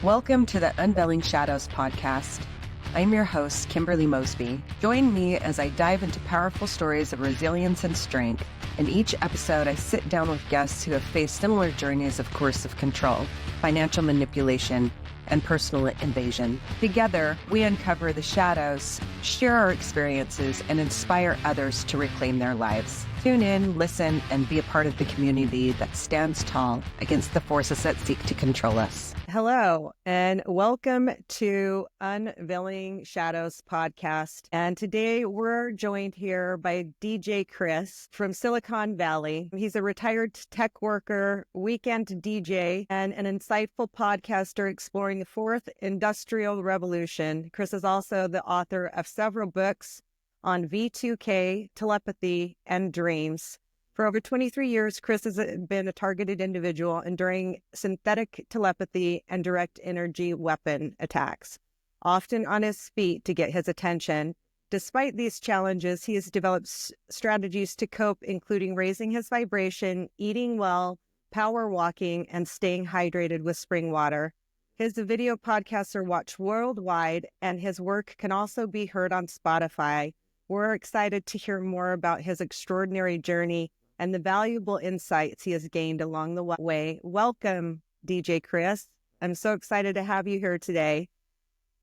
Welcome to the Unveiling Shadows podcast. I'm your host, Kimberly Mosby. Join me as I dive into powerful stories of resilience and strength. In each episode, I sit down with guests who have faced similar journeys of coercive control, financial manipulation, and personal invasion. Together, we uncover the shadows, share our experiences, and inspire others to reclaim their lives. Tune in, listen, and be a part of the community that stands tall against the forces that seek to control us. Hello, and welcome to Unveiling Shadows podcast. And today we're joined here by DJ Chris from Silicon Valley. He's a retired tech worker, weekend DJ, and an insightful podcaster exploring the fourth industrial revolution. Chris is also the author of several books on V2K, telepathy, and dreams. For over 23 years, Chris has been a targeted individual enduring synthetic telepathy and direct energy weapon attacks, often on his feet to get his attention. Despite these challenges, he has developed strategies to cope, including raising his vibration, eating well, power walking, and staying hydrated with spring water. His video podcasts are watched worldwide, and his work can also be heard on Spotify. We're excited to hear more about his extraordinary journey and the valuable insights he has gained along the way. Welcome, DJ Chris. I'm so excited to have you here today.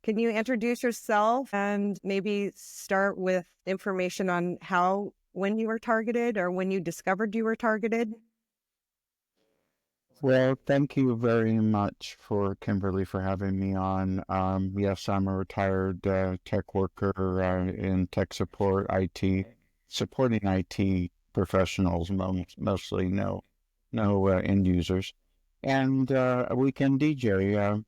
Can you introduce yourself and maybe start with information on when you were targeted or when you discovered you were targeted? Well, thank you very much for Kimberly for having me on. Yes, I'm a retired tech worker in tech support, IT, supporting IT professionals, mostly no end users, and a weekend DJ.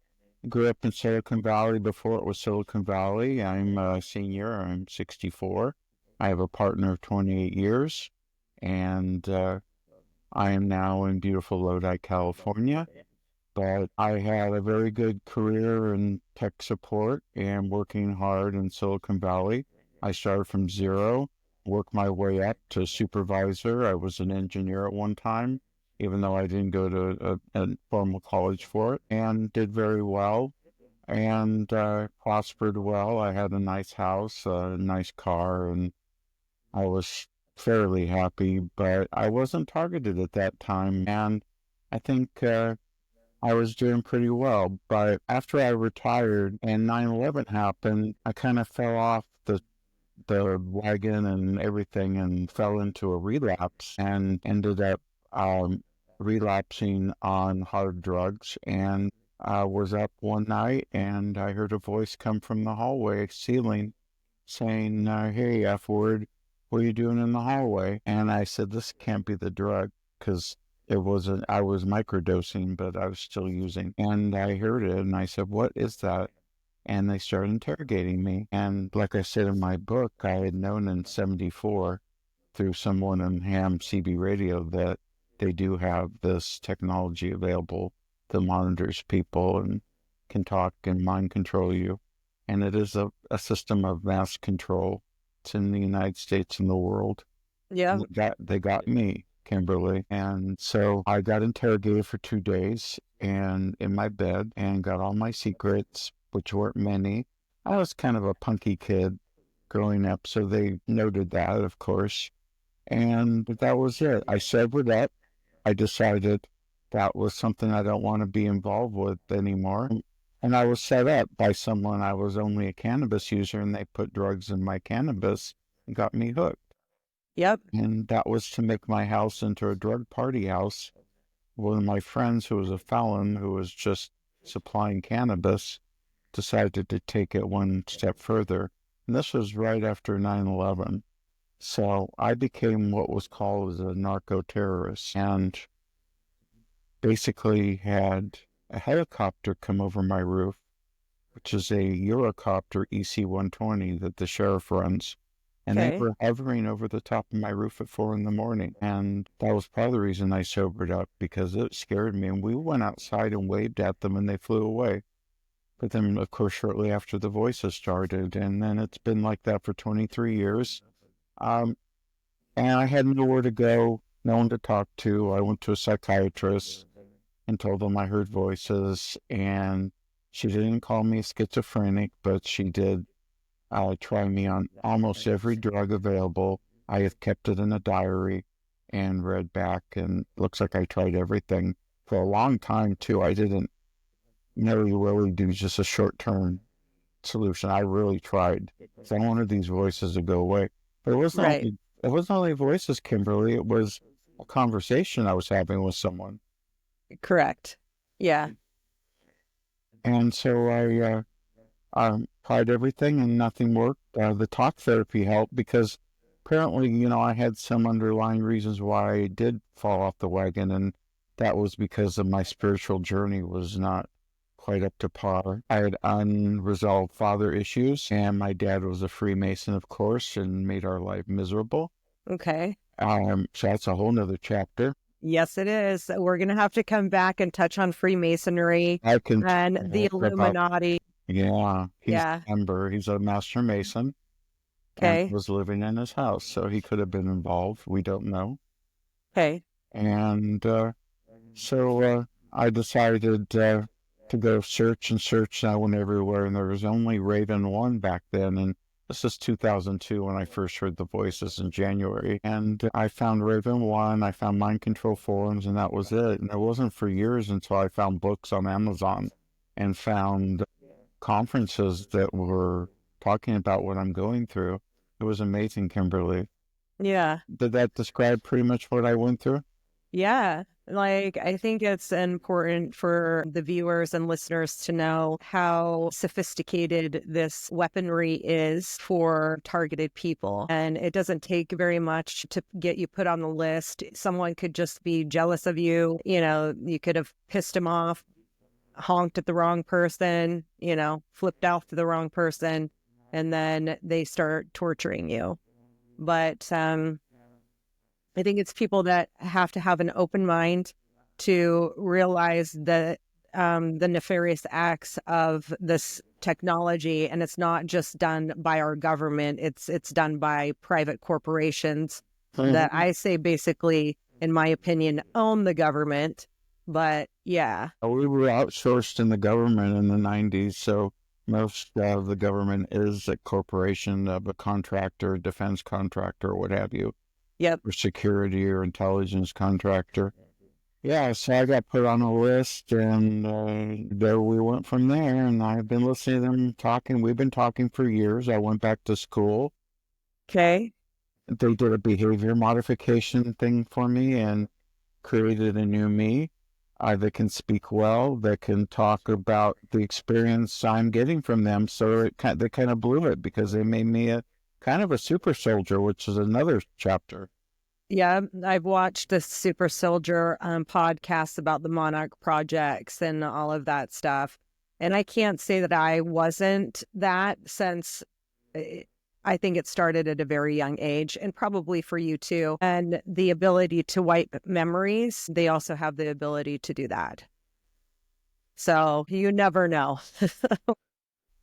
Grew up in Silicon Valley before it was Silicon Valley. I'm a senior. I'm 64. I have a partner of 28 years, and I am now in beautiful Lodi, California, but I had a very good career in tech support and working hard in Silicon Valley. I started from zero, worked my way up to supervisor. I was an engineer at one time, even though I didn't go to a formal college for it, and did very well and prospered well. I had a nice house, a nice car, and I was fairly happy, but I wasn't targeted at that time, and I think I was doing pretty well. But after I retired and 9/11 happened, I kind of fell off the wagon and everything and fell into a relapse and ended up relapsing on hard drugs. And I was up one night and I heard a voice come from the hallway ceiling saying, "Hey, F-word, what are you doing in the hallway?" And I said, "This can't be the drug," because I was microdosing, but I was still using. And I heard it and I said, "What is that?" And they started interrogating me. And like I said in my book, I had known in 74 through someone on ham CB radio that they do have this technology available that monitors people and can talk and mind control you. And it is a system of mass control. It's in the United States and the world. Yeah. They got me, Kimberly. And so I got interrogated for 2 days and in my bed and got all my secrets, which weren't many. I was kind of a punky kid growing up, so they noted that, of course. And that was it. I sobered up. I decided that was something I don't want to be involved with anymore. And I was set up by someone. I was only a cannabis user, and they put drugs in my cannabis and got me hooked. Yep. And that was to make my house into a drug party house. One of my friends, who was a felon, who was just supplying cannabis, decided to take it one step further. And this was right after 9/11. So I became what was called as a narco-terrorist, and basically had a helicopter come over my roof, which is a Eurocopter EC-120 that the sheriff runs. And they were hovering over the top of my roof at 4 a.m. And that was part of the reason I sobered up, because it scared me. And we went outside and waved at them and they flew away. But then, of course, shortly after, the voices started. And then it's been like that for 23 years. And I had nowhere to go, no one to talk to. I went to a psychiatrist and told them I heard voices, and She didn't call me schizophrenic, but she did try me on almost every drug available. I have kept it in a diary and read back, and looks like I tried everything for a long time too. I didn't never really do just a short-term solution. I really tried. So I wanted these voices to go away. But Right. it wasn't only voices, Kimberly. It was a conversation I was having with someone. Correct. Yeah. And so I tried everything and nothing worked. The talk therapy helped because apparently, I had some underlying reasons why I did fall off the wagon, and that was because of my spiritual journey was not quite up to par. I had unresolved father issues, and my dad was a Freemason, of course, and made our life miserable. Okay. So that's a whole nother chapter. Yes, it is. We're going to have to come back and touch on Freemasonry I can and the talk about, Illuminati. yeah, he's Yeah. a member, he's a master mason, and Okay. was living in his house, so he could have been involved. We don't know. Okay. And so I decided to go search and search. I went everywhere, and there was only Raven 1 back then. And this is 2002 when I first heard the voices in January. And I found Raven 1, I found Mind Control Forums, and that was it. And it wasn't for years until I found books on Amazon and found conferences that were talking about what I'm going through. It was amazing, Kimberly. Yeah. Did that describe pretty much what I went through? Yeah. Like, I think it's important for the viewers and listeners to know how sophisticated this weaponry is for targeted people. And it doesn't take very much to get you put on the list. Someone could just be jealous of you. You could have pissed him off, honked at the wrong person, flipped out to the wrong person, and then they start torturing you. But I think it's people that have to have an open mind to realize that the nefarious acts of this technology, and it's not just done by our government, it's done by private corporations that I say basically, in my opinion, own the government. But yeah. We were outsourced in the government in the 90s, so most of the government is a corporation of a contractor, defense contractor, what have you. Yep. Or security or intelligence contractor. Yeah, so I got put on a list, and there we went from there. And I've been listening to them talking. We've been talking for years. I went back to school. Okay. They did a behavior modification thing for me and created a new me that can speak well, that can talk about the experience I'm getting from them. So they kind of blew it because they made me a kind of a super soldier, which is another chapter. Yeah, I've watched the Super Soldier podcast about the Monarch projects and all of that stuff. And I can't say that I wasn't that, since I think it started at a very young age, and probably for you too. And the ability to wipe memories, they also have the ability to do that. So you never know.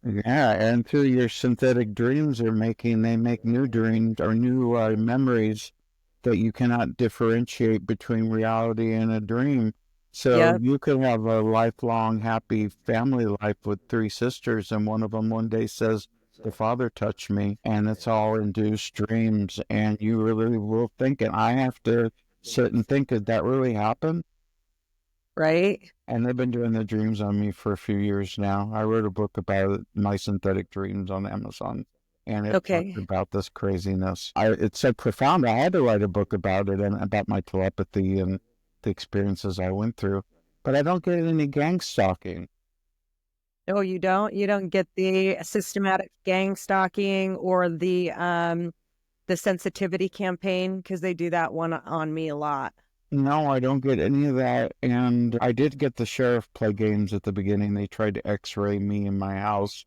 Yeah, and through your synthetic dreams they make new dreams or new memories that you cannot differentiate between reality and a dream. So Yep. you could have a lifelong happy family life with 3 sisters, and one of them one day says, "The father touched me," and it's all induced dreams, and you really will think it. I have to sit and think, did that really happen? Right. And they've been doing the dreams on me for a few years now. I wrote a book about it, My Synthetic Dreams, on Amazon, and it talked Okay. about this craziness. It's so profound. I had to write a book about it and about my telepathy and the experiences I went through. But I don't get any gang stalking. Oh, you don't? You don't get the systematic gang stalking or the sensitivity campaign, because they do that one on me a lot. No, I don't get any of that. And I did get the sheriff play games at the beginning. They tried to x-ray me in my house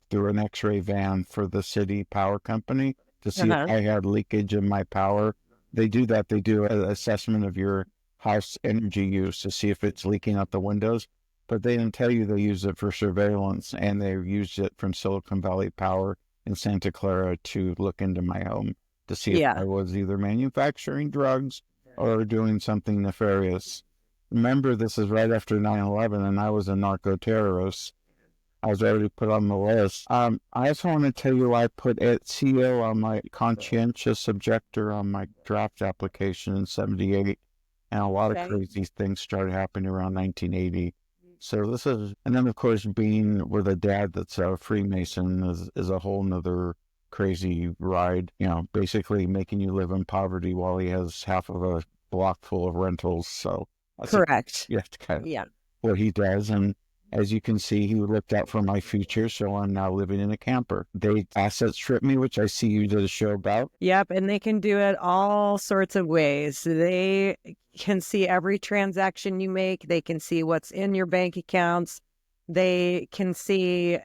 through an x-ray van for the city power company to see if Uh-huh. I had leakage in my power. They do that. They do an assessment of your house energy use to see if it's leaking out the windows. But they didn't tell you they use it for surveillance, and they used it from Silicon Valley Power in Santa Clara to look into my home to see if I Yeah. was either manufacturing drugs or doing something nefarious. Remember, this is right after 9/11, and I was a narco-terrorist. I was already put on the list. I also want to tell you I put CO on my conscientious objector on my draft application in 78, and a lot of Okay. crazy things started happening around 1980. So this is, and then of course being with a dad that's a Freemason is a whole nother crazy ride, basically making you live in poverty while he has half of a block full of rentals. So that's Correct. kind of Yeah. what he does. And as you can see, he looked out for my future, so I'm now living in a camper. They asset strip me, which I see you did a show about. Yep, and they can do it all sorts of ways. They can see every transaction you make. They can see what's in your bank accounts. They can see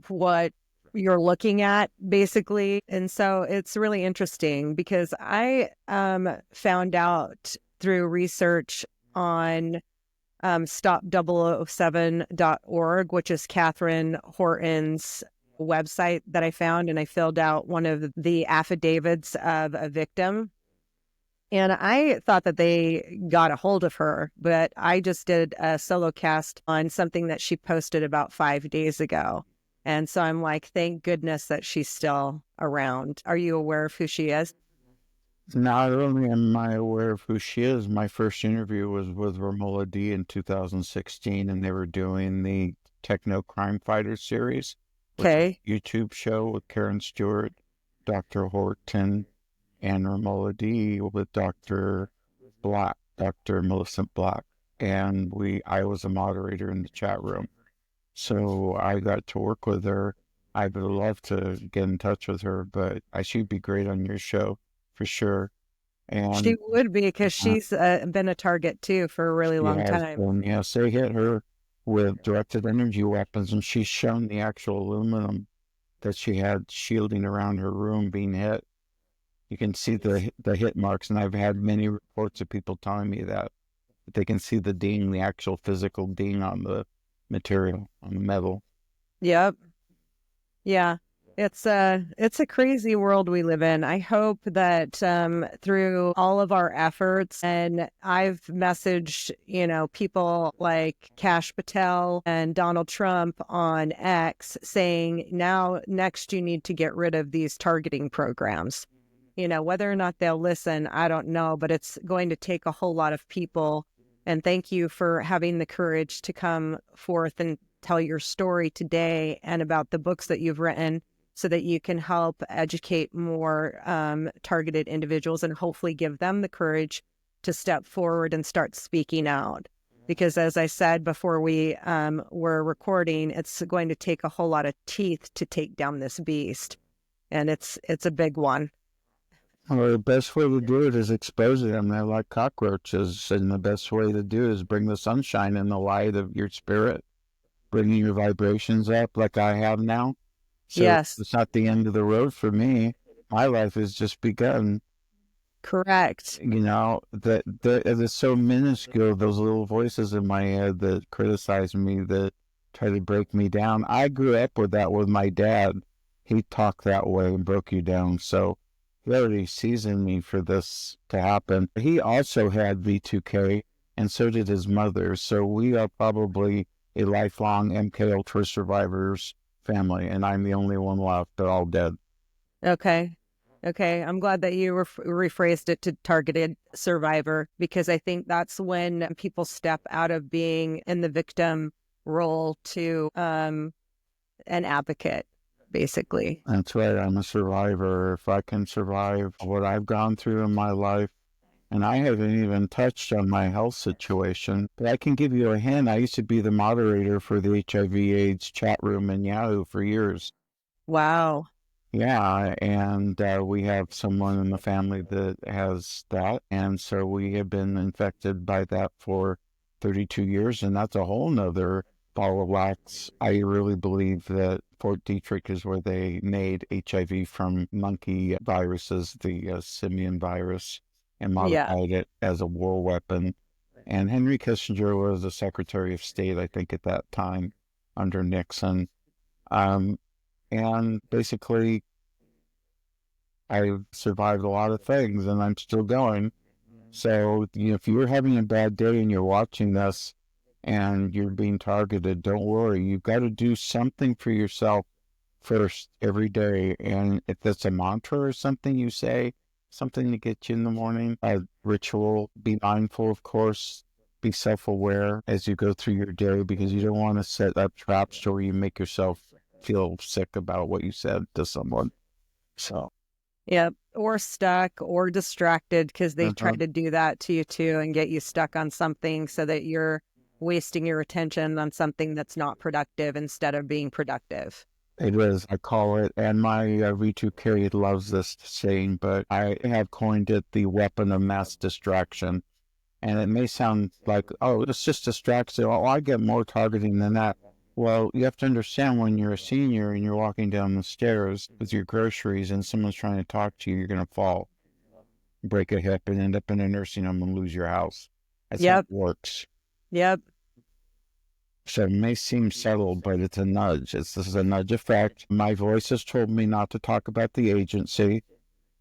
what you're looking at, basically. And so it's really interesting because I found out through research on stop007.org, which is Catherine Horton's website that I found, and I filled out one of the affidavits of a victim. And I thought that they got a hold of her, but I just did a solo cast on something that she posted about 5 days ago. And so I'm like, thank goodness that she's still around. Are you aware of who she is? Not only am I aware of who she is, my first interview was with Romola D in 2016, and they were doing the Techno Crime Fighter series, which is Okay. a YouTube show with Karen Stewart, Dr. Horton, and Romola D with Dr. Black, Dr. Millicent Black. And I was a moderator in the chat room. So I got to work with her. I would love to get in touch with her, but she'd be great on your show for sure. And She would be because she's been a target too for a really long time. yes, they hit her with directed energy weapons, and she's shown the actual aluminum that she had shielding around her room being hit. You can see the hit marks, and I've had many reports of people telling me that they can see the ding, the actual physical ding on the material, on the metal. Yep. Yeah. It's a crazy world we live in. I hope that through all of our efforts, and I've messaged, people like Kash Patel and Donald Trump on X saying now next you need to get rid of these targeting programs. Whether or not they'll listen, I don't know, but it's going to take a whole lot of people. And thank you for having the courage to come forth and tell your story today and about the books that you've written so that you can help educate more targeted individuals and hopefully give them the courage to step forward and start speaking out. Because as I said before we were recording, it's going to take a whole lot of teeth to take down this beast. And it's a big one. Well, the best way to do it is expose them. They're like cockroaches, and the best way to do it is bring the sunshine and the light of your spirit, bringing your vibrations up like I have now. So Yes. it's not the end of the road for me. My life has just begun. Correct. That it's so minuscule, those little voices in my head that criticize me, that try to break me down. I grew up with that with my dad. He talked that way and broke you down. So he already seasoned me for this to happen. He also had V2K, and so did his mother. So we are probably a lifelong MK Ultra survivors family, and I'm the only one left. They're all dead. Okay. I'm glad that you rephrased it to targeted survivor, because I think that's when people step out of being in the victim role to an advocate, basically. That's right. I'm a survivor. If I can survive what I've gone through in my life, and I haven't even touched on my health situation, but I can give you a hint. I used to be the moderator for the HIV/AIDS chat room in Yahoo for years. Wow. Yeah, and we have someone in the family that has that, and so we have been infected by that for 32 years, and that's a whole nother ball of wax. I really believe that Fort Detrick is where they made HIV from monkey viruses, the simian virus, and modified it as a war weapon. And Henry Kissinger was the Secretary of State, I think, at that time under Nixon. And basically, I've survived a lot of things, and I'm still going. So, if you're having a bad day and you're watching this, and you're being targeted, don't worry. You've got to do something for yourself first every day. And if that's a mantra or something you say, something to get you in the morning, a ritual, be mindful, of course, be self-aware as you go through your day, because you don't want to set up traps where you make yourself feel sick about what you said to someone. So, Yep. Or stuck or distracted, because they try uh-huh. to do that to you too and get you stuck on something so that you're wasting your attention on something that's not productive instead of being productive. It is, I call it, and my V2K loves this saying, but I have coined it the weapon of mass distraction. And it may sound like, oh, it's just distraction. Oh, I get more targeting than that. Well, you have to understand, when you're a senior and you're walking down the stairs with your groceries and someone's trying to talk to you, you're going to fall, break a hip, and end up in a nursing home and lose your house. That's how it Yep. works. Yep. So it may seem subtle, but it's a nudge. This is a nudge effect. My voice has told me not to talk about the agency,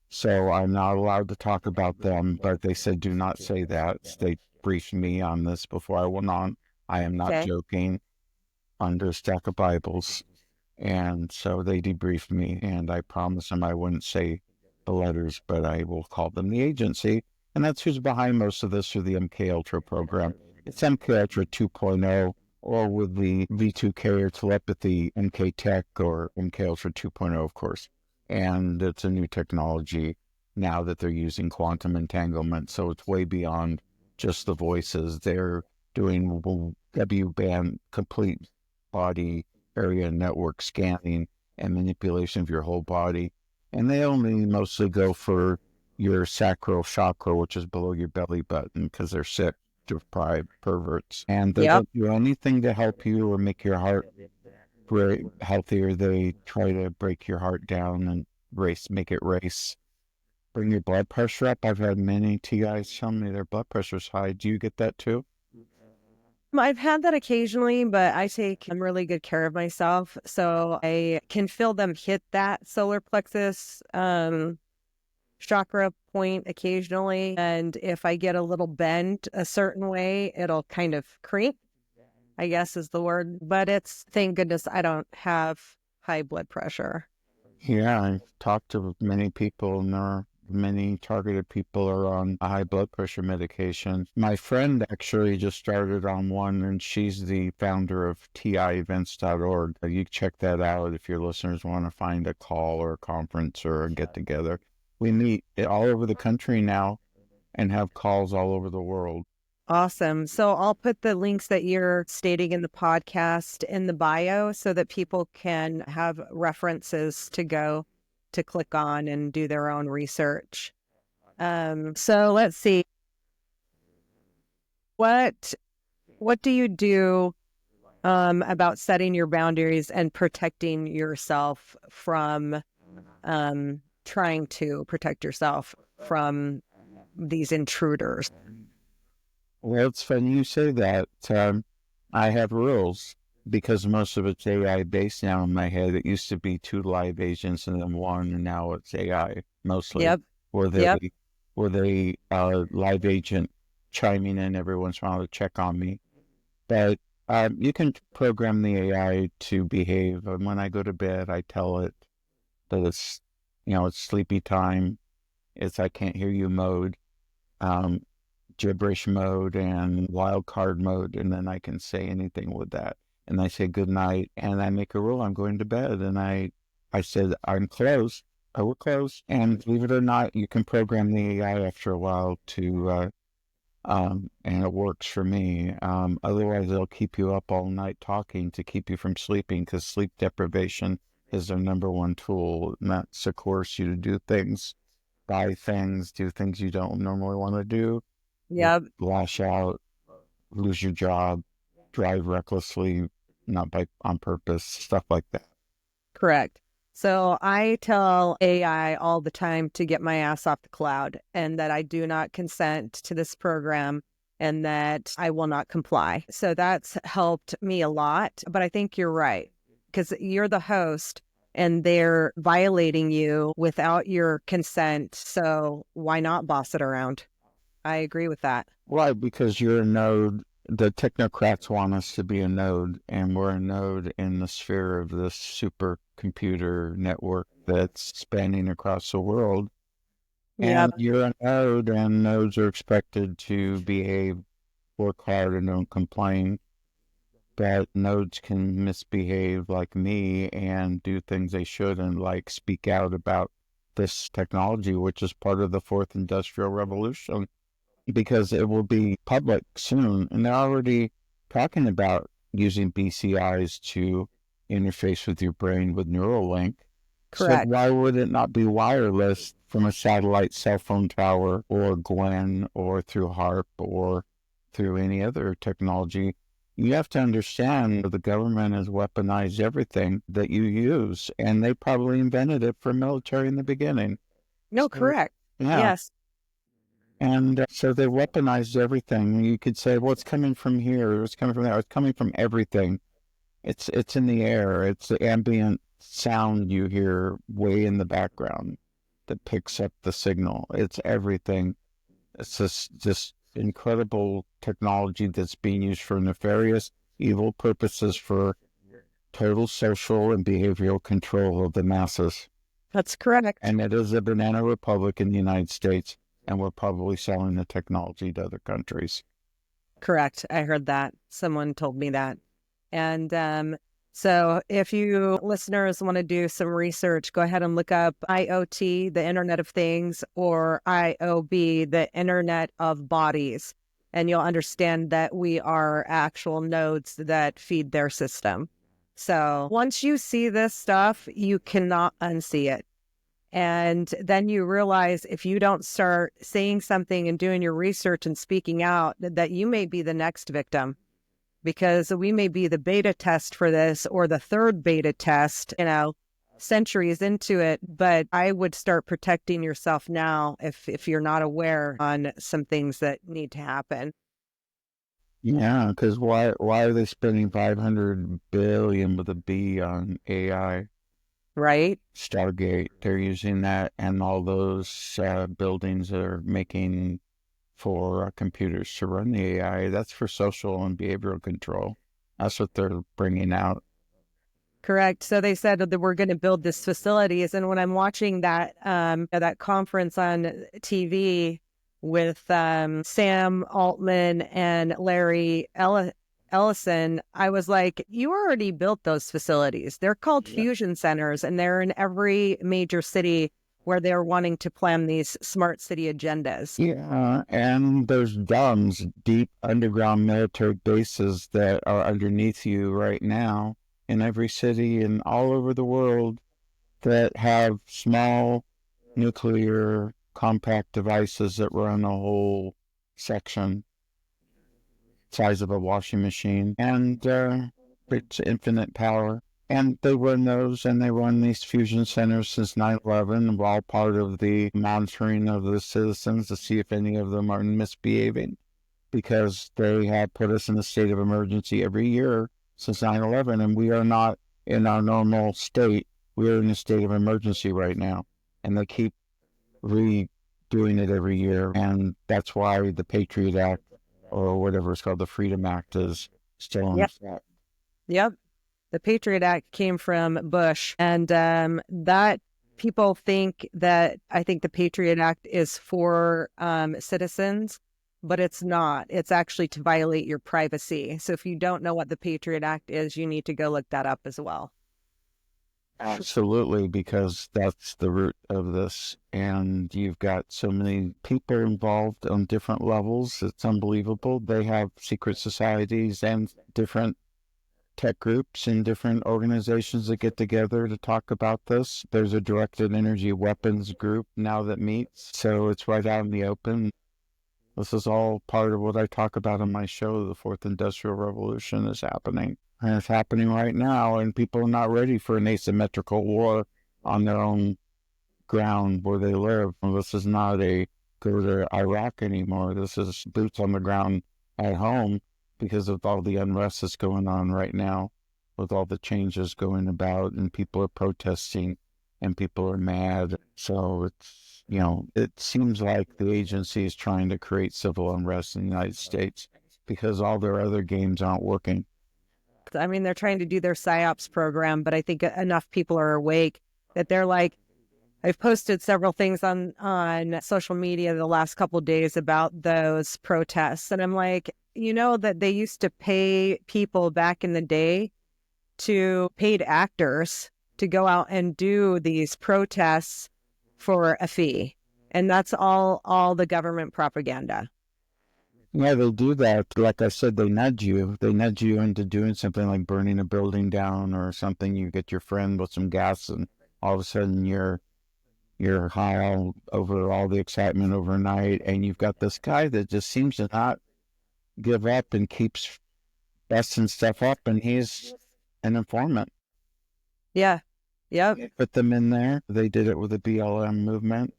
so I'm not allowed to talk about them, but they said do not say that. They briefed me on this before I went on. I am not Okay. joking, under a stack of Bibles. And so they debriefed me, and I promised them I wouldn't say the letters, but I will call them the agency. And that's who's behind most of this through the MK Ultra program. It's MK Ultra 2.0, or with the V2K or telepathy, MK Tech, or MK Ultra 2.0, of course. And it's a new technology now that they're using quantum entanglement. So it's way beyond just the voices. They're doing W-band complete body area network scanning and manipulation of your whole body. And they only mostly go for your sacral chakra, which is below your belly button, because they're sick, deprived perverts. And they Yep. don't do anything to help you or make your heart very healthier. They try to break your heart down and make it race. Bring your blood pressure up. I've had many TIs tell me their blood pressure's high. Do you get that too? I've had that occasionally, but I take really good care of myself. So I can feel them hit that solar plexus chakra point occasionally. And if I get a little bent a certain way, it'll kind of creep, I guess is the word. But it's, thank goodness I don't have high blood pressure. Yeah, I've talked to many people, and many targeted people are on a high blood pressure medication. My friend actually just started on one, and she's the founder of tievents.org. You check that out if your listeners want to find a call or a conference or a get together. We meet all over the country now and have calls all over the world. Awesome. So I'll put the links that you're stating in the podcast in the bio so that people can have references to go to click on and do their own research. So let's see. What do you do about setting your boundaries and protecting yourself from trying to protect yourself from these intruders? Well, it's funny you say that. I have rules because most of it's AI based now in my head. It used to be two live agents and then one, and now it's AI mostly. Yep. Where Yep. they live agent chiming in every once in a while to check on me. But you can program the AI to behave. And when I go to bed, I tell it that it's sleepy time. It's I can't hear you mode. Um, Gibberish mode and wild card mode, and then I can say anything with that. And I say good night, and I make a rule. I'm going to bed, and I said I'm closed. Oh, we're closed. And believe it or not, you can program the AI after a while to, and it works for me. Otherwise, it'll keep you up all night talking to keep you from sleeping, because sleep deprivation is their number one tool, and that's to coerce you to do things, buy things, do things you don't normally want to do, Yep. lash out, lose your job, drive recklessly, not on purpose, stuff like that. Correct. So I tell AI all the time to get my ass off the cloud and that I do not consent to this program and that I will not comply. So that's helped me a lot. But I think you're right, because you're the host and they're violating you without your consent. So why not boss it around? I agree with that. Why? Because you're a node the technocrats want us to be a node, and we're a node in the sphere of this supercomputer network that's spanning across the world. Yep. And you're a node, and nodes are expected to behave, work hard, and don't complain. But nodes can misbehave like me and do things they shouldn't, like speak out about this technology, which is part of the fourth industrial revolution, because it will be public soon. And they're already talking about using BCIs to interface with your brain with Neuralink. So Correct. why would it not be wireless from a satellite cell phone tower or Gwen or through HARP or through any other technology? You have to understand that the government has weaponized everything that you use, and they probably invented it for military in the beginning. No, So, correct. yeah. Yes. And so they weaponized everything. You could say, well, it's coming from here, it's coming from there, it's coming from everything. It's in the air. It's the ambient sound you hear way in the background that picks up the signal. It's everything. It's this incredible technology that's being used for nefarious, evil purposes for total social and behavioral control of the masses. That's correct. And it is a banana republic in the United States, and we're probably selling the technology to other countries. Correct. I heard that. Someone told me that. And so if you listeners want to do some research, go ahead and look up IoT, the Internet of Things, or IOB, the Internet of Bodies, and you'll understand that we are actual nodes that feed their system. So once you see this stuff, you cannot unsee it. And then you realize if you don't start saying something and doing your research and speaking out, that you may be the next victim, because we may be the beta test for this or the third beta test, centuries into it. But I would start protecting yourself now if you're not aware on some things that need to happen. Yeah, because why are they spending 500 billion with a B on AI? Right? Stargate, they're using that, and all those buildings that are making for computers to run the AI. That's for social and behavioral control. That's what they're bringing out. Correct. So they said that we're going to build these facilities. And when I'm watching that conference on TV with Sam Altman and Larry Ellison, I was like, you already built those facilities. They're called fusion centers, and they're in every major city where they're wanting to plan these smart city agendas. Yeah, and there's DUMBs, deep underground military bases that are underneath you right now in every city and all over the world that have small nuclear compact devices that run a whole section size of a washing machine, and it's infinite power. And they run those, and they run these fusion centers since 9/11, while part of the monitoring of the citizens to see if any of them are misbehaving, because they have put us in a state of emergency every year since 9/11, and we are not in our normal state. We are in a state of emergency right now, and they keep redoing it every year, and that's why the Patriot Act, or whatever it's called, the Freedom Act, is still in effect. Yep. The Patriot Act came from Bush, and that people think that I think the Patriot Act is for citizens, but it's not. It's actually to violate your privacy. So if you don't know what the Patriot Act is, you need to go look that up as well. Absolutely, because that's the root of this. And you've got so many people involved on different levels. It's unbelievable. They have secret societies and different tech groups and different organizations that get together to talk about this. There's a directed energy weapons group now that meets. So it's right out in the open. This is all part of what I talk about on my show. The fourth industrial revolution is happening. And it's happening right now, and people are not ready for an asymmetrical war on their own ground where they live. Well, this is not a go to Iraq anymore. This is boots on the ground at home, because of all the unrest that's going on right now, with all the changes going about, and people are protesting and people are mad. So it's, it seems like the agency is trying to create civil unrest in the United States, because all their other games aren't working. I mean, they're trying to do their PSYOPs program, but I think enough people are awake that they're like, I've posted several things on social media the last couple of days about those protests. And I'm like, you know that they used to pay people back in the day, to paid actors to go out and do these protests for a fee. And that's all the government propaganda. Yeah, they do that. Like I said, they nudge you. They nudge you into doing something like burning a building down or something. You get your friend with some gas, and all of a sudden you're high over all the excitement overnight, and you've got this guy that just seems to not give up and keeps busting stuff up, and he's an informant. Yeah. Yep. Put them in there. They did it with the BLM movement.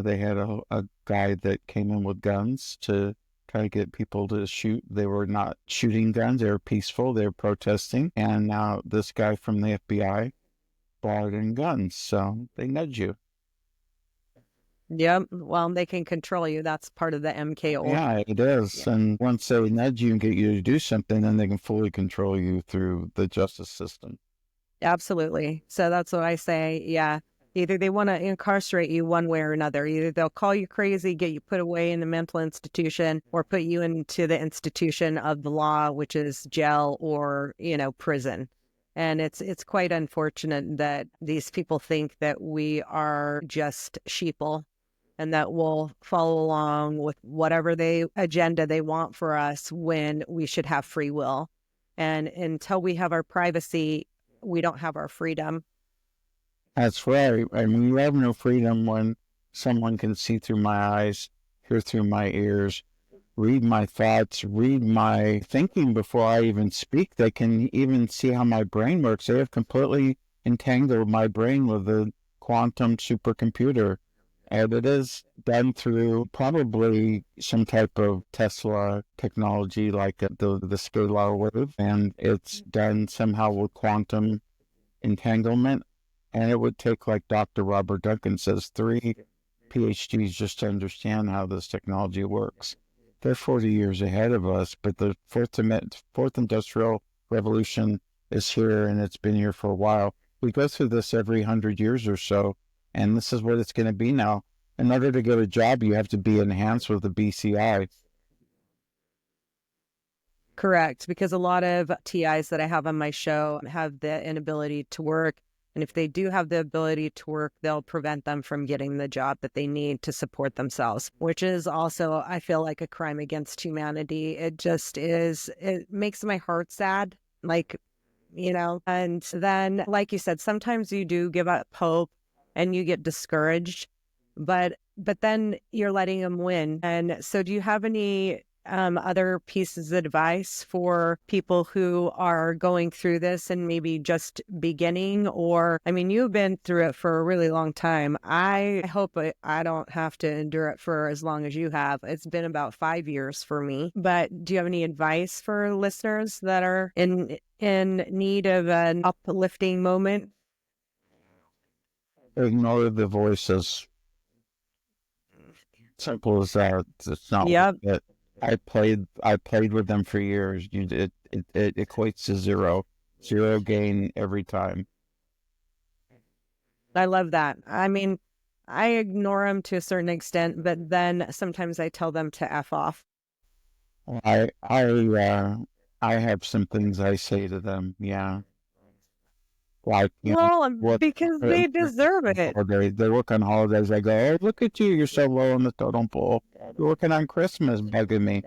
They had a guy that came in with guns to try to get people to shoot. They were not shooting guns. They were peaceful. They were protesting. And now this guy from the FBI brought in guns. So they nudge you. Yep. Well, they can control you. That's part of the MK ultra. Yeah, it is. Yeah. And once they nudge you and get you to do something, then they can fully control you through the justice system. Absolutely. So that's what I say. Yeah. Either they want to incarcerate you one way or another. Either they'll call you crazy, get you put away in the mental institution, or put you into the institution of the law, which is jail or, prison. And it's quite unfortunate that these people think that we are just sheeple and that we'll follow along with whatever agenda they want for us when we should have free will. And until we have our privacy, we don't have our freedom. That's right. I mean, you have no freedom when someone can see through my eyes, hear through my ears, read my thoughts, read my thinking before I even speak. They can even see how my brain works. They have completely entangled my brain with a quantum supercomputer. And it is done through probably some type of Tesla technology like the scalar wave. And it's done somehow with quantum entanglement. And it would take, like Dr. Robert Duncan says, 3 PhDs just to understand how this technology works. They're 40 years ahead of us, but the fourth industrial revolution is here, and it's been here for a while. We go through this every 100 years or so, and this is what it's going to be now. In order to get a job, you have to be enhanced with a BCI. Correct, because a lot of TIs that I have on my show have the inability to work. And if they do have the ability to work, they'll prevent them from getting the job that they need to support themselves, which is also, I feel like, a crime against humanity. It just is. It makes my heart sad, and then, like you said, sometimes you do give up hope and you get discouraged, but then you're letting them win. And so do you have any other pieces of advice for people who are going through this and maybe just beginning? Or, I mean, you've been through it for a really long time. I hope I don't have to endure it for as long as you have. It's been about 5 years for me. But do you have any advice for listeners that are in need of an uplifting moment? Ignore the voices. Simple as that. It's not Yep. it. I played with them for years. It equates to zero gain every time. I love that. I mean, I ignore them to a certain extent, but then sometimes I tell them to F off. I have some things I say to them. Yeah, like Because they deserve it. They work on holidays. I go, oh, look at you, you're so low on the totem pole. You're working on Christmas, bugging me.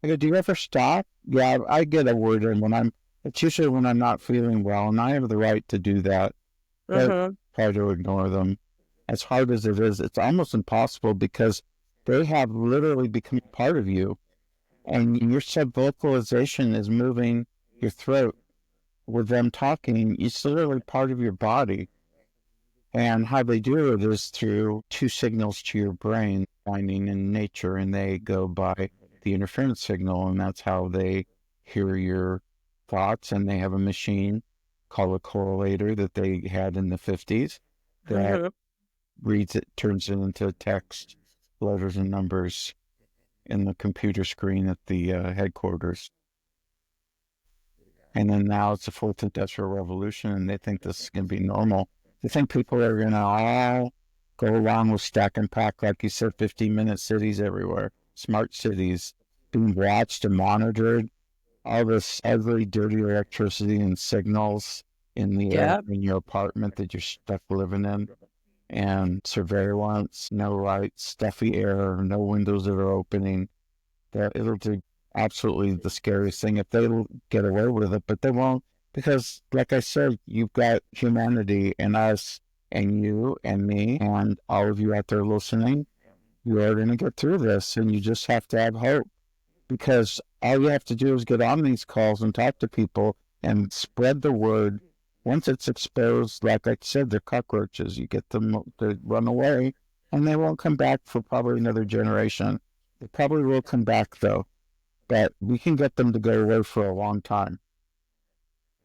I go, do you ever stop? Yeah, I get a word in it's usually when I'm not feeling well, and I have the right to do that. But try to ignore them. As hard as it is, it's almost impossible because they have literally become part of you, and your subvocalization is moving your throat with them talking. It's literally part of your body. And how they do it is through 2 signals to your brain, finding in nature, and they go by the interference signal, and that's how they hear your thoughts. And they have a machine called a correlator that they had in the 50s that reads it, turns it into text, letters and numbers. in the computer screen at the headquarters. And then now it's the fourth industrial revolution, and they think this is going to be normal. They think people are going to all go along with stack and pack, like you said, 15-minute cities everywhere, smart cities, being watched and monitored, all this ugly, dirty electricity and signals in the air in your apartment that you're stuck living in, and surveillance, no lights, stuffy air, no windows that are opening. That it'll do absolutely the scariest thing if they get away with it, but they won't, because like I said, you've got humanity and us and you and me and all of you out there listening. You are going to get through this, and you just have to have hope, because all you have to do is get on these calls and talk to people and spread the word. Once it's exposed, like I said, they're cockroaches. You get them to run away, and they won't come back for probably another generation. They probably will come back, though, but we can get them to go away for a long time.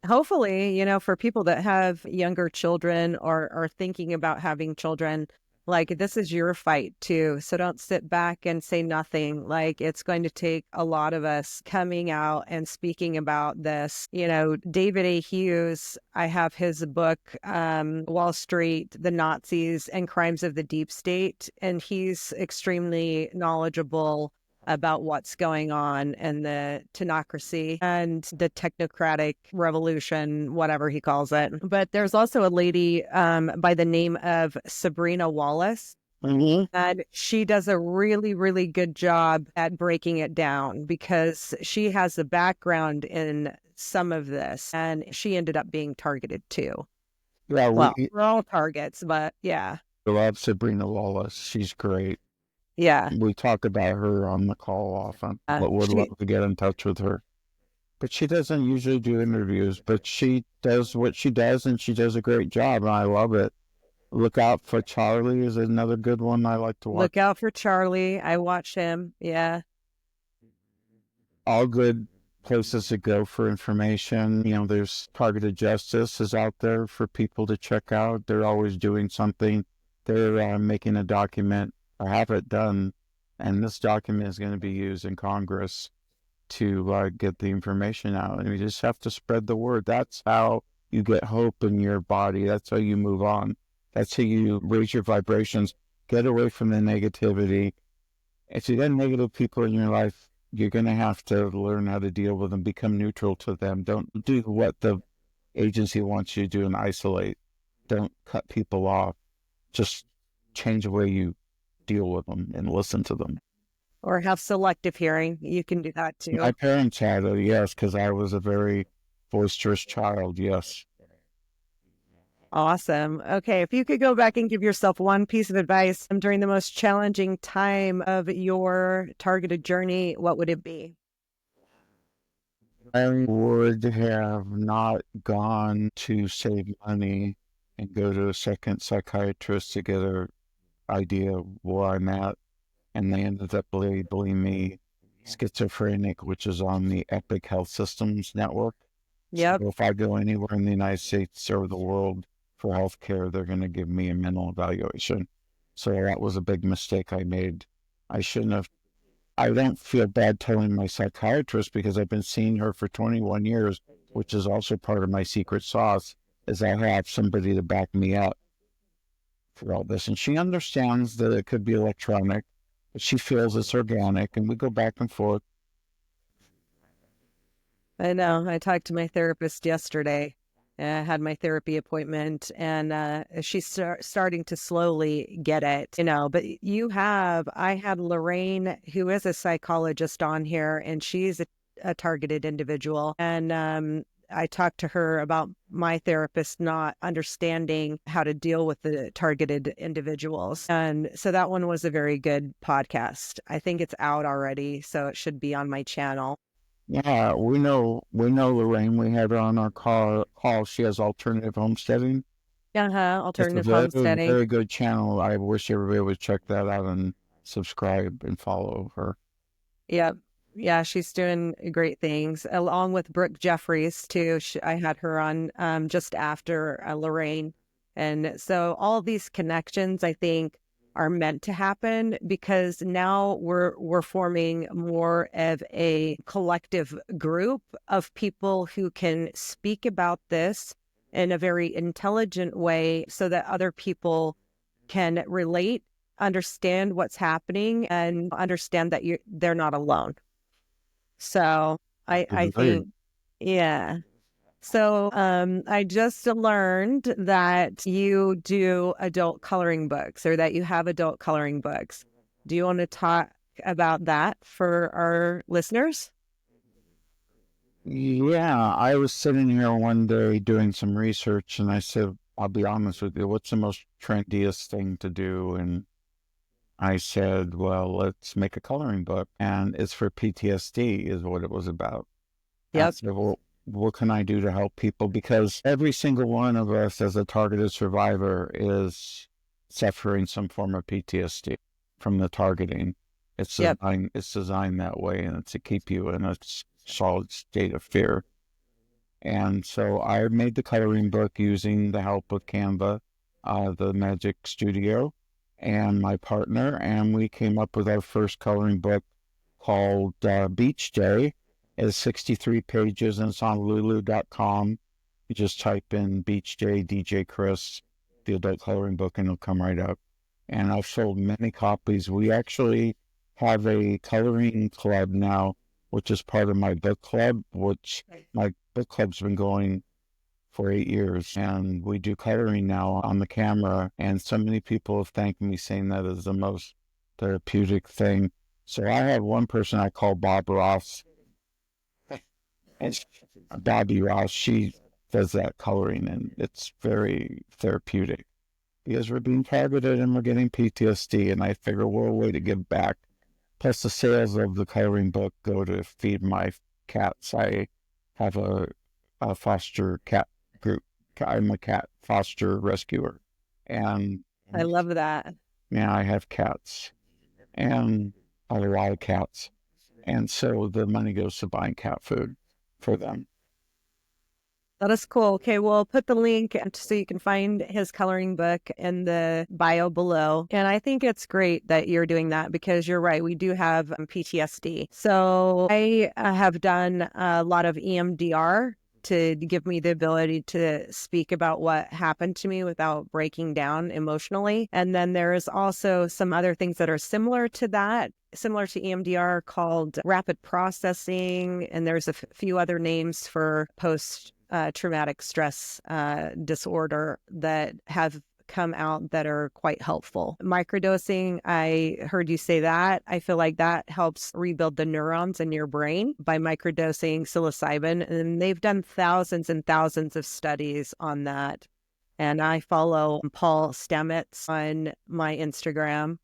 Hopefully, for people that have younger children or are thinking about having children, like, this is your fight too. So don't sit back and say nothing. Like, it's going to take a lot of us coming out and speaking about this. David A. Hughes, I have his book, Wall Street, the Nazis and Crimes of the Deep State. And he's extremely knowledgeable about what's going on and the technocracy and the technocratic revolution, whatever he calls it. But there's also a lady by the name of Sabrina Wallace. Mm-hmm. And she does a really, really good job at breaking it down, because she has a background in some of this, and she ended up being targeted too. Yeah, we're all targets, but yeah. I love Sabrina Wallace. She's great. Yeah. We talk about her on the call often, but would love to get in touch with her. But she doesn't usually do interviews, but she does what she does, and she does a great job, and I love it. Look Out for Charlie is another good one I like to watch. Look Out for Charlie. I watch him. Yeah. All good places to go for information. There's Targeted Justice is out there for people to check out. They're always doing something. They're making a document, or have it done, and this document is going to be used in Congress to get the information out. And you just have to spread the word. That's how you get hope in your body. That's how you move on. That's how you raise your vibrations. Get away from the negativity. If you got negative people in your life, you're going to have to learn how to deal with them, become neutral to them. Don't do what the agency wants you to do and isolate. Don't cut people off. Just change the way you deal with them and listen to them. Or have selective hearing. You can do that too. My parents had it, yes, because I was a very boisterous child, yes. Awesome. Okay, if you could go back and give yourself one piece of advice during the most challenging time of your targeted journey, what would it be? I would have not gone to save money and go to a second psychiatrist to get an idea of where I'm at. And they ended up labeling me schizophrenic, which is on the Epic Health Systems Network. Yep. So if I go anywhere in the United States or the world for healthcare, they're going to give me a mental evaluation. So that was a big mistake I made. I shouldn't have. I don't feel bad telling my psychiatrist, because I've been seeing her for 21 years, which is also part of my secret sauce, is I have somebody to back me up for all this. And she understands that it could be electronic, but she feels it's organic, and we go back and forth. I know. I talked to my therapist yesterday. I had my therapy appointment, and she's starting to slowly get it, but I had Lorraine, who is a psychologist, on here, and she's a targeted individual. And I talked to her about my therapist not understanding how to deal with the targeted individuals. And so that one was a very good podcast. I think it's out already, so it should be on my channel. Yeah, we know Lorraine. We had her on our call. She has alternative homesteading. Alternative homesteading. Very good channel. I wish everybody would check that out and subscribe and follow her. Yep. Yeah, she's doing great things, along with Brooke Jeffries too. I had her on just after Lorraine. And so all of these connections, I think, are meant to happen, because now we're forming more of a collective group of people who can speak about this in a very intelligent way so that other people can relate, understand what's happening, and understand that they're not alone. So I think, yeah. So I just learned that you do adult coloring books, or that you have adult coloring books. Do you want to talk about that for our listeners? Yeah, I was sitting here one day doing some research and I said, I'll be honest with you, what's the most trendiest thing to do? And I said, well, let's make a coloring book. And it's for PTSD is what it was about. And I Yep. said, well, what can I do to help people? Because every single one of us as a targeted survivor is suffering some form of PTSD from the targeting. Yep. It's designed that way, and it's to keep you in a solid state of fear. And so I made the coloring book using the help of Canva, the Magic Studio, and my partner, and we came up with our first coloring book called Beach Day. It's 63 pages and it's on lulu.com. You just type in Beach Day, DJ Chris, the adult coloring book, and it'll come right up. And I've sold many copies. We actually have a coloring club now, which is part of my book club, which my book club's been going for 8 years. And we do coloring now on the camera. And so many people have thanked me saying that is the most therapeutic thing. So I have one person I call Bob Ross. And Bobby Ross, she does that coloring, and it's very therapeutic because we're being targeted and we're getting PTSD, and I figure we're a way to give back. Plus, the sales of the coloring book go to feed my cats. I have a foster cat group. I'm a cat foster rescuer, and I love that. yeah, I have cats, and I have a lot of cats, and so the money goes to buying cat food for them. That is cool. Okay, we'll put the link so you can find his coloring book in the bio below. And I think it's great that you're doing that, because you're right. We do have PTSD. So I have done a lot of EMDR to give me the ability to speak about what happened to me without breaking down emotionally. And then there's also some other things that are similar to that, similar to EMDR, called rapid processing. And there's a few other names for post-traumatic stress disorder that have come out that are quite helpful. Microdosing, I heard you say that. I feel like that helps rebuild the neurons in your brain by microdosing psilocybin. And they've done thousands and thousands of studies on that. And I follow Paul Stamets on my Instagram.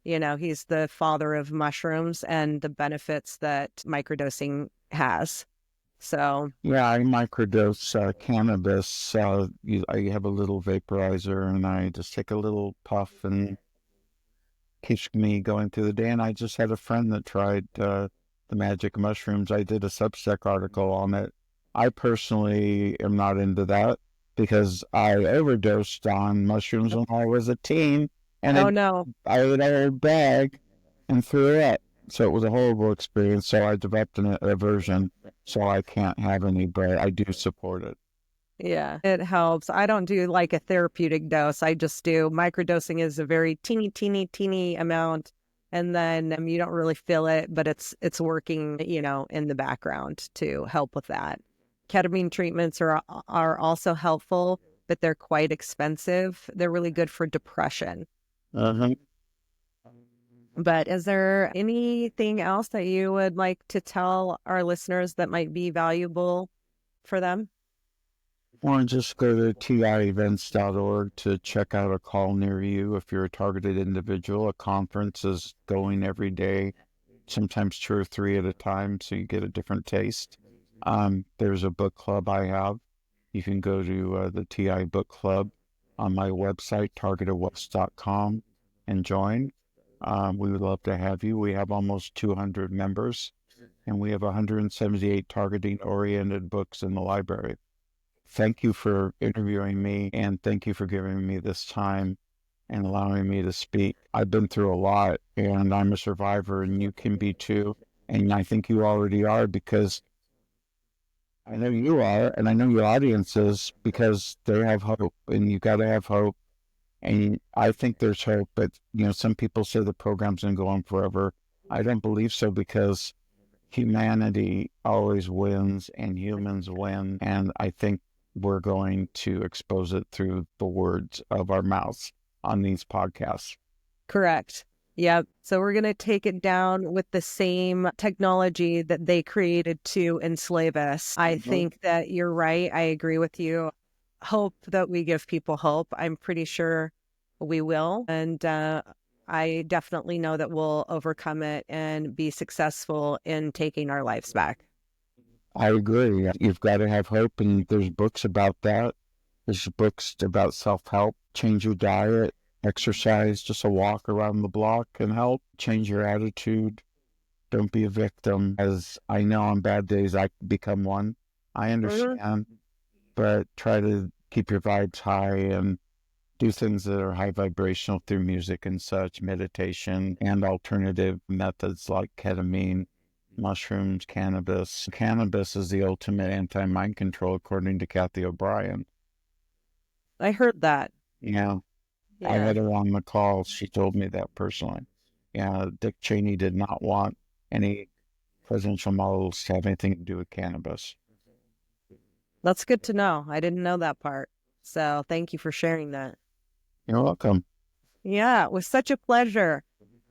You know, he's the father of mushrooms and the benefits that microdosing has. So yeah, I microdose cannabis. I have a little vaporizer, and I just take a little puff, and keeps me going through the day. And I just had a friend that tried the magic mushrooms. I did a Substack article on it. I personally am not into that because I overdosed on mushrooms when I was a teen, and oh no. I ate a whole bag and threw it up. So it was a horrible experience. So I developed an aversion. So I can't have any, but I do support it. Yeah, it helps. I don't do like a therapeutic dose. I just do microdosing is a very teeny amount. And then you don't really feel it, but it's working, you know, in the background to help with that. Ketamine treatments are also helpful, but they're quite expensive. They're really good for depression. Uh-huh. But is there anything else that you would like to tell our listeners that might be valuable for them? Or just go to tievents.org to check out a call near you if you're a targeted individual. A conference is going every day, sometimes 2 or 3 at a time, so you get a different taste. There's a book club I have. You can go to the TI Book Club on my website, targetedwest.com, and join. We would love to have you. We have almost 200 members, and we have 178 targeting-oriented books in the library. Thank you for interviewing me, and thank you for giving me this time. and allowing me to speak. I've been through a lot, and I'm a survivor, and you can be too. And I think you already are, because I know you are, and I know your audience is, because they have hope, and you got to have hope. And I think there's hope, but some people say the program's going to go on forever. I don't believe so, because humanity always wins and humans win. And I think we're going to expose it through the words of our mouths on these podcasts. Correct. Yep. So we're going to take it down with the same technology that they created to enslave us. I think that you're right. I agree with you. Hope that we give people hope. I'm pretty sure we will. And I definitely know that we'll overcome it and be successful in taking our lives back. I agree. You've got to have hope, and there's books about that. There's books about self-help. Change your diet, exercise, just a walk around the block can help. Change your attitude. Don't be a victim. As I know on bad days, I become one. I understand, but try to keep your vibes high and do things that are high vibrational through music and such, meditation, and alternative methods like ketamine, mushrooms, cannabis. Cannabis is the ultimate anti-mind control, according to Kathy O'Brien. I heard that. Yeah. I had her on the call. She told me that personally. Yeah, Dick Cheney did not want any presidential models to have anything to do with cannabis. That's good to know. I didn't know that part. So thank you for sharing that. You're welcome. Yeah, it was such a pleasure.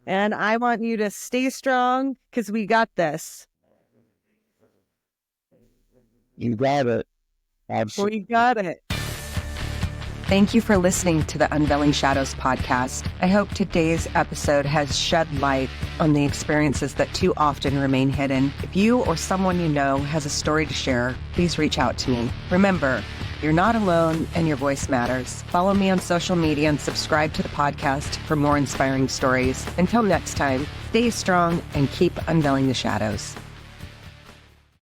And I want you to stay strong, because we got this. You got it. Absolutely. We got it. Thank you for listening to the Unveiling Shadows podcast. I hope today's episode has shed light on the experiences that too often remain hidden. If you or someone you know has a story to share, please reach out to me. Remember, you're not alone and your voice matters. Follow me on social media and subscribe to the podcast for more inspiring stories. Until next time, stay strong and keep unveiling the shadows.